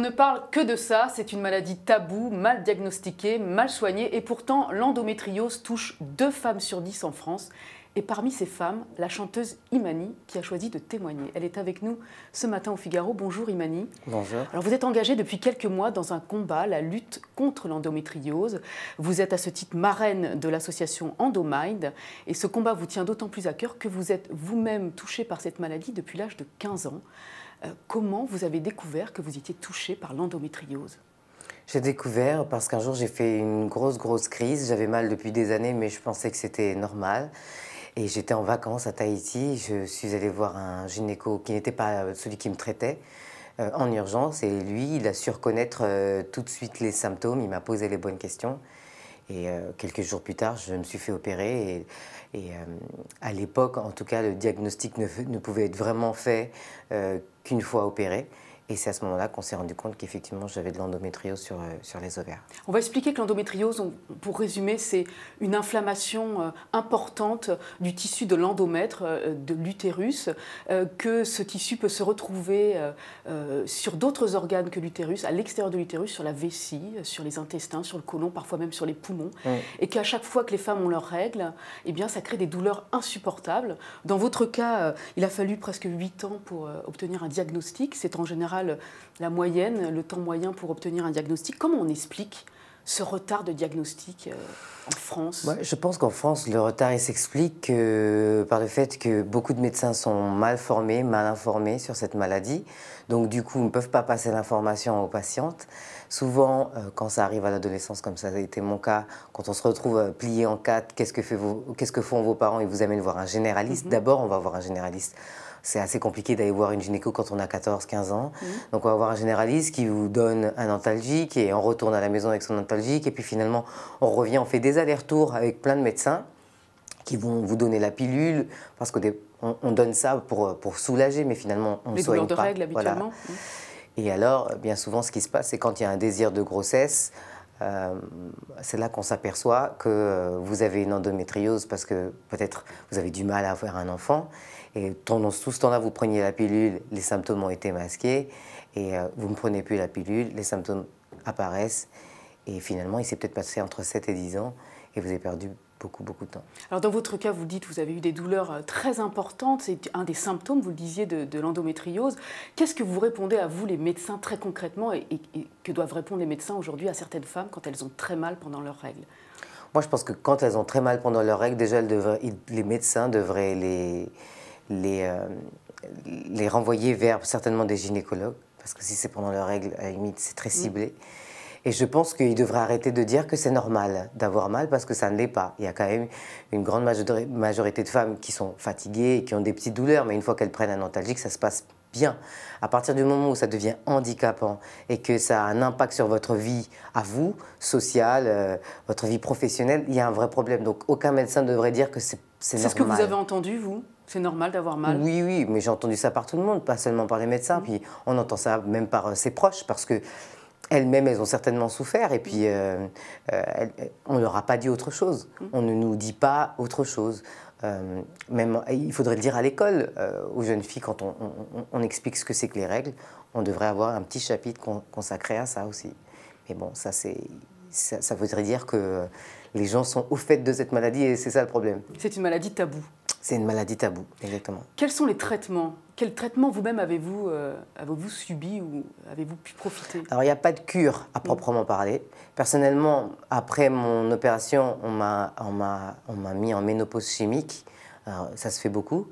ne parle que de ça, c'est une maladie taboue, mal diagnostiquée, mal soignée et pourtant l'endométriose touche 2 femmes sur 10 en France. Et parmi ces femmes, la chanteuse Imani qui a choisi de témoigner. Elle est avec nous ce matin au Figaro. Bonjour Imani. Bonjour. Alors vous êtes engagée depuis quelques mois dans un combat, la lutte contre l'endométriose. Vous êtes à ce titre marraine de l'association Endomind. Et ce combat vous tient d'autant plus à cœur que vous êtes vous-même touchée par cette maladie depuis l'âge de 15 ans. Comment vous avez découvert que vous étiez touchée par l'endométriose ? J'ai découvert parce qu'un jour j'ai fait une grosse crise. J'avais mal depuis des années mais je pensais que c'était normal. Et j'étais en vacances à Tahiti, je suis allée voir un gynéco qui n'était pas celui qui me traitait en urgence. Et lui, il a su reconnaître tout de suite les symptômes, il m'a posé les bonnes questions. Et quelques jours plus tard, je me suis fait opérer. Et à l'époque, en tout cas, le diagnostic ne pouvait être vraiment fait qu'une fois opéré. Et c'est à ce moment-là qu'on s'est rendu compte qu'effectivement, j'avais de l'endométriose sur les ovaires. On va expliquer que l'endométriose, pour résumer, c'est une inflammation importante du tissu de l'endomètre, de l'utérus, que ce tissu peut se retrouver sur d'autres organes que l'utérus, à l'extérieur de l'utérus, sur la vessie, sur les intestins, sur le côlon, parfois même sur les poumons. Et qu'à chaque fois que les femmes ont leurs règles, eh bien, ça crée des douleurs insupportables. Dans votre cas, il a fallu presque 8 ans pour obtenir un diagnostic. C'est en général la moyenne, le temps moyen pour obtenir un diagnostic. Comment on explique ce retard de diagnostic en France ? Je pense qu'en France, le retard s'explique par le fait que beaucoup de médecins sont mal formés, mal informés sur cette maladie. Donc du coup, ne peuvent pas passer l'information aux patientes. Souvent, quand ça arrive à l'adolescence, comme ça a été mon cas, quand on se retrouve plié en quatre, qu'est-ce que font vos parents ? Ils vous amènent voir un généraliste. D'abord, on va voir un généraliste. C'est assez compliqué d'aller voir une gynéco quand on a 14-15 ans. Donc on va voir un généraliste qui vous donne un antalgique et on retourne à la maison avec son antalgique. Et puis finalement, on revient, on fait des allers-retours avec plein de médecins qui vont vous donner la pilule parce qu'on donne ça pour soulager, mais finalement on ne soigne pas. Les douleurs de règles habituellement. Voilà. Et alors, bien souvent, ce qui se passe, c'est quand il y a un désir de grossesse, c'est là qu'on s'aperçoit que vous avez une endométriose parce que peut-être vous avez du mal à avoir un enfant. Et pendant tout ce temps-là, vous preniez la pilule, les symptômes ont été masqués. Et vous ne prenez plus la pilule, les symptômes apparaissent. Et finalement, il s'est peut-être passé entre 7 et 10 ans et vous avez perdu beaucoup de temps. Alors dans votre cas, vous dites que vous avez eu des douleurs très importantes. C'est un des symptômes, vous le disiez, de l'endométriose. Qu'est-ce que vous répondez à vous, les médecins, très concrètement, et que doivent répondre les médecins aujourd'hui à certaines femmes quand elles ont très mal pendant leurs règles ? Moi, je pense que quand elles ont très mal pendant leurs règles, déjà, les médecins devraient les renvoyer vers certainement des gynécologues, parce que si c'est pendant leurs règles, à la limite, c'est très ciblé. Et je pense qu'ils devraient arrêter de dire que c'est normal d'avoir mal, parce que ça ne l'est pas. Il y a quand même une grande majorité de femmes qui sont fatiguées et qui ont des petites douleurs, mais une fois qu'elles prennent un antalgique, ça se passe bien. À partir du moment où ça devient handicapant et que ça a un impact sur votre vie à vous, sociale, votre vie professionnelle, il y a un vrai problème. Donc aucun médecin ne devrait dire que c'est normal. C'est ce que vous avez entendu, vous ? C'est normal d'avoir mal ? Oui, mais j'ai entendu ça par tout le monde, pas seulement par les médecins. Puis on entend ça même par ses proches, parce que elles-mêmes, elles ont certainement souffert. Et puis on ne leur a pas dit autre chose. On ne nous dit pas autre chose. Même, il faudrait le dire à l'école, aux jeunes filles, quand on explique ce que c'est que les règles, on devrait avoir un petit chapitre consacré à ça aussi. Mais bon, ça voudrait dire que les gens sont au fait de cette maladie et c'est ça le problème. C'est une maladie taboue. C'est une maladie taboue, exactement. Quels sont les traitements ? Quels traitements vous-même avez-vous subi ou avez-vous pu profiter ? Alors, il n'y a pas de cure à proprement parler. Personnellement, après mon opération, on m'a mis en ménopause chimique. Alors, ça se fait beaucoup.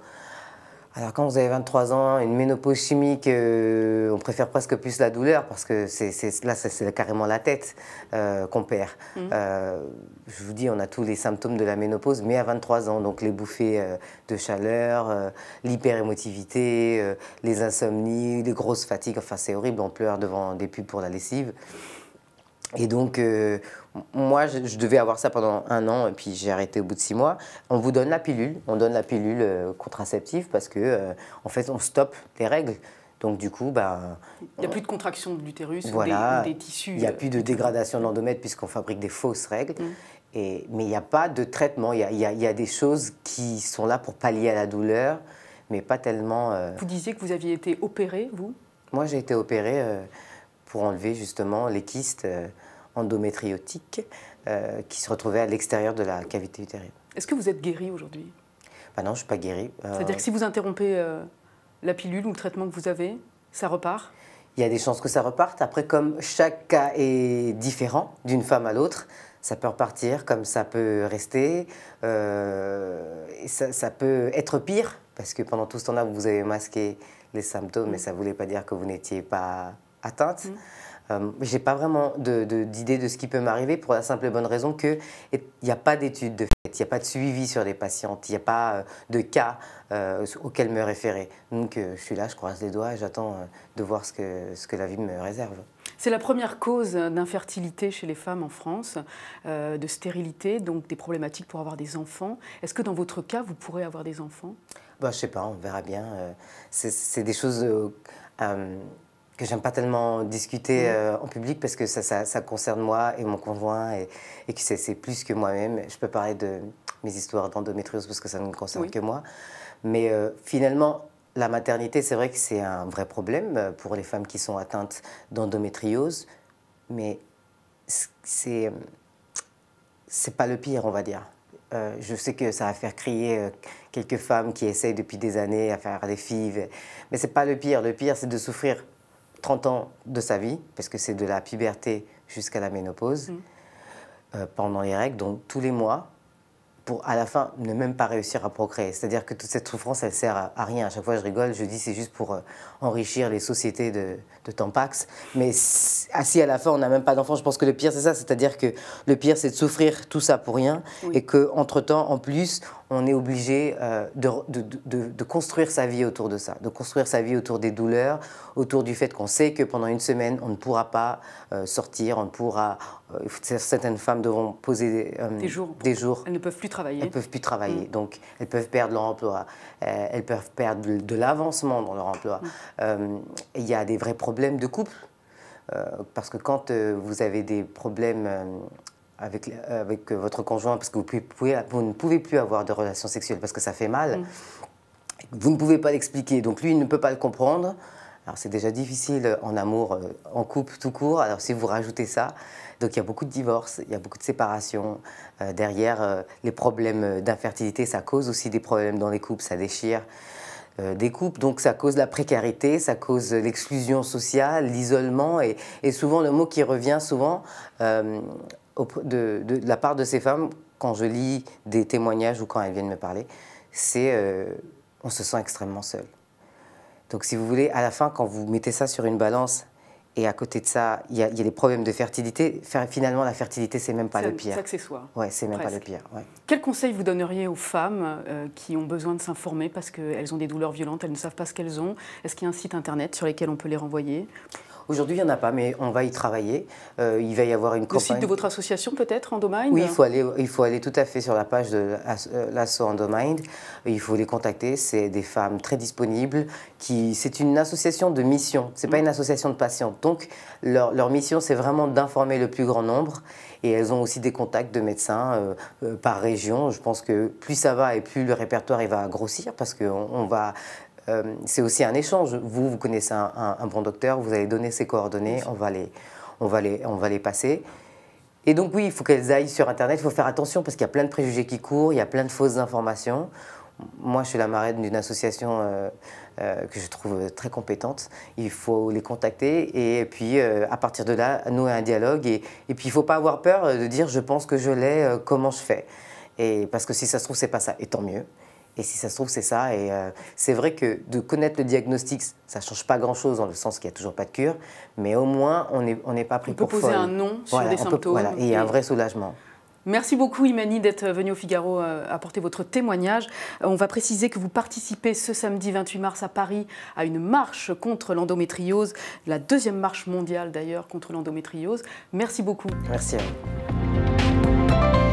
Alors, quand vous avez 23 ans, une ménopause chimique, on préfère presque plus la douleur parce que là, c'est carrément la tête qu'on perd. Je vous dis, on a tous les symptômes de la ménopause, mais à 23 ans. Donc, les bouffées de chaleur, l'hyperémotivité, les insomnies, les grosses fatigues. Enfin, c'est horrible, on pleure devant des pubs pour la lessive. Et donc, moi, je devais avoir ça pendant 1 an, et puis j'ai arrêté au bout de 6 mois. On vous donne la pilule, contraceptive, parce que, en fait, on stoppe les règles. Donc, du coup, il n'y a plus de contraction de l'utérus voilà, ou des tissus. Il n'y a plus de dégradation de l'endomètre, puisqu'on fabrique des fausses règles. Mais il n'y a pas de traitement. Il y a des choses qui sont là pour pallier à la douleur, mais pas tellement... Vous disiez que vous aviez été opérée, vous ? Moi, j'ai été opérée pour enlever justement les kystes endométriotiques qui se retrouvaient à l'extérieur de la cavité utérine. Est-ce que vous êtes guérie aujourd'hui? Non, je ne suis pas guérie. C'est-à-dire que si vous interrompez la pilule ou le traitement que vous avez, ça repart? Il y a des chances que ça reparte. Après, comme chaque cas est différent d'une femme à l'autre, ça peut repartir comme ça peut rester. Et ça peut être pire, parce que pendant tout ce temps-là, vous avez masqué les symptômes, mais ça ne voulait pas dire que vous n'étiez pas atteinte. Je n'ai pas vraiment d'idée de ce qui peut m'arriver pour la simple et bonne raison qu'il n'y a pas d'études de fait, il n'y a pas de suivi sur les patientes, il n'y a pas de cas auxquels me référer. Donc je suis là, je croise les doigts et j'attends de voir ce que la vie me réserve. C'est la première cause d'infertilité chez les femmes en France, de stérilité, donc des problématiques pour avoir des enfants. Est-ce que dans votre cas, vous pourrez avoir des enfants? Je ne sais pas, on verra bien. C'est des choses que j'aime pas tellement discuter en public parce que ça concerne moi et mon conjoint et que c'est plus que moi-même. Je peux parler de mes histoires d'endométriose parce que ça ne concerne que moi. Mais finalement, la maternité, c'est vrai que c'est un vrai problème pour les femmes qui sont atteintes d'endométriose, mais c'est pas le pire, on va dire. Je sais que ça va faire crier quelques femmes qui essayent depuis des années à faire des filles, mais c'est pas le pire. Le pire, c'est de souffrir 30 ans de sa vie, parce que c'est de la puberté jusqu'à la ménopause, pendant les règles, donc tous les mois, pour à la fin ne même pas réussir à procréer. C'est-à-dire que toute cette souffrance, elle sert à rien. À chaque fois, je rigole, je dis c'est juste pour enrichir les sociétés de Tampax. Mais si à la fin, on n'a même pas d'enfant, je pense que le pire, c'est ça. C'est-à-dire que le pire, c'est de souffrir tout ça pour rien et qu'entre-temps, en plus, on est obligé de construire sa vie autour de ça, de construire sa vie autour des douleurs, autour du fait qu'on sait que pendant une semaine, on ne pourra pas sortir, on ne pourra... certaines femmes devront poser des jours. Elles ne peuvent plus travailler. Elles ne peuvent plus travailler, donc elles peuvent perdre leur emploi, elles peuvent perdre de l'avancement dans leur emploi. Il y a des vrais problèmes de couple, parce que quand vous avez des problèmes... avec votre conjoint, parce que vous ne pouvez plus avoir de relations sexuelles parce que ça fait mal, vous ne pouvez pas l'expliquer, donc lui il ne peut pas le comprendre. Alors c'est déjà difficile en amour, en couple tout court, alors si vous rajoutez ça, donc il y a beaucoup de divorces, il y a beaucoup de séparations. Derrière, les problèmes d'infertilité, ça cause aussi des problèmes dans les couples, ça déchire des couples, donc ça cause la précarité, ça cause l'exclusion sociale, l'isolement, et souvent le mot qui revient souvent de la part de ces femmes, quand je lis des témoignages ou quand elles viennent me parler, c'est on se sent extrêmement seul. Donc si vous voulez, à la fin, quand vous mettez ça sur une balance, et à côté de ça, il y a des problèmes de fertilité, finalement la fertilité, c'est même pas le pire. C'est accessoire. Ouais, c'est même pas le pire. Ouais. Quel conseil vous donneriez aux femmes qui ont besoin de s'informer parce qu'elles ont des douleurs violentes, elles ne savent pas ce qu'elles ont? Est-ce qu'il y a un site internet sur lequel on peut les renvoyer? Aujourd'hui, il n'y en a pas, mais on va y travailler. Il va y avoir une campagne. Le site de votre association, peut-être, Endomind? Oui, il faut aller tout à fait sur la page de l'asso Endomind. Il faut les contacter. C'est des femmes très disponibles. C'est une association de mission. Ce n'est pas une association de patientes. Donc, leur mission, c'est vraiment d'informer le plus grand nombre. Et elles ont aussi des contacts de médecins par région. Je pense que plus ça va et plus le répertoire il va grossir parce qu'on va... c'est aussi un échange. Vous connaissez un bon docteur, vous allez donner ses coordonnées, on va les passer. Et donc oui, il faut qu'elles aillent sur Internet, il faut faire attention parce qu'il y a plein de préjugés qui courent, il y a plein de fausses informations. Moi, je suis la marraine d'une association que je trouve très compétente. Il faut les contacter et puis à partir de là, nouer un dialogue. Et puis il ne faut pas avoir peur de dire « je pense que je l'ai, comment je fais ?» Parce que si ça se trouve, ce n'est pas ça, et tant mieux. Et si ça se trouve, c'est ça. Et c'est vrai que de connaître le diagnostic, ça ne change pas grand-chose dans le sens qu'il n'y a toujours pas de cure. Mais au moins, on n'est pas pris pour folle. On peut poser un nom sur des symptômes. Voilà, et il y a un vrai soulagement. Merci beaucoup Imani d'être venue au Figaro apporter votre témoignage. On va préciser que vous participez ce samedi 28 mars à Paris à une marche contre l'endométriose, la deuxième marche mondiale d'ailleurs contre l'endométriose. Merci beaucoup. Merci à vous.